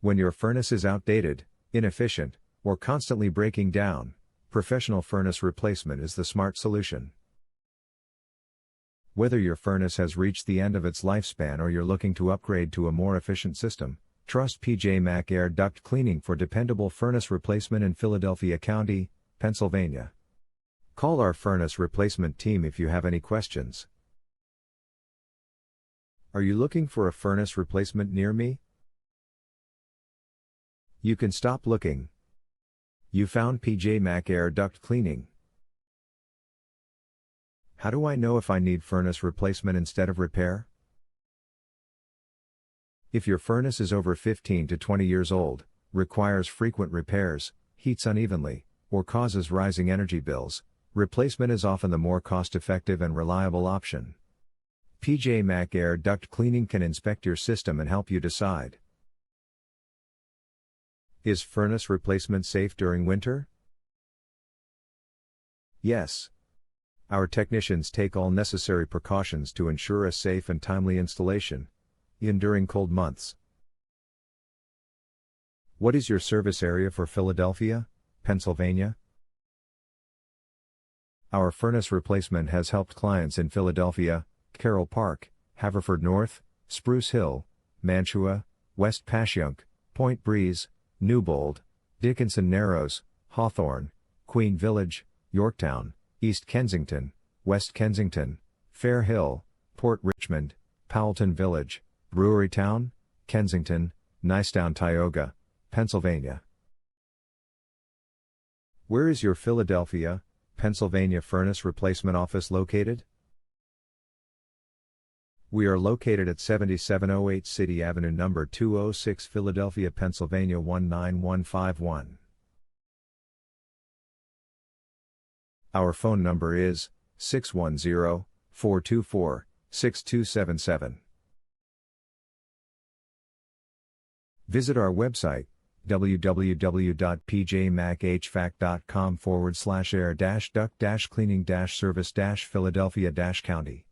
When your furnace is outdated, inefficient, or constantly breaking down, professional furnace replacement is the smart solution. Whether your furnace has reached the end of its lifespan or you're looking to upgrade to a more efficient system, trust MAC Air Duct Cleaning for dependable furnace replacement in Philadelphia County, Pennsylvania. Call our furnace replacement team if you have any questions. Are you looking for a furnace replacement near me? You can stop looking. You found MAC Air Duct Cleaning. How do I know if I need furnace replacement instead of repair? If your furnace is over 15 to 20 years old, requires frequent repairs, heats unevenly, or causes rising energy bills, replacement is often the more cost-effective and reliable option. MAC Air Duct Cleaning can inspect your system and help you decide. Is furnace replacement safe during winter? Yes. Our technicians take all necessary precautions to ensure a safe and timely installation, even during cold months. What is your service area for Philadelphia, Pennsylvania? Our furnace replacement has helped clients in Philadelphia, Carroll Park, Haverford North, Spruce Hill, Mantua, West Passyunk, Point Breeze, Newbold, Dickinson Narrows, Hawthorne, Queen Village, Yorktown, East Kensington, West Kensington, Fair Hill, Port Richmond, Powelton Village, Brewery Town, Kensington, Nicetown, Tioga, Pennsylvania. Where is your Philadelphia, Pennsylvania furnace replacement office located? We are located at 7708 City Avenue number 206, Philadelphia, Pennsylvania 19151. Our phone number is 610-424-6277. Visit our website, www.pjmachvac.com/air-duct-cleaning-service-Philadelphia-County.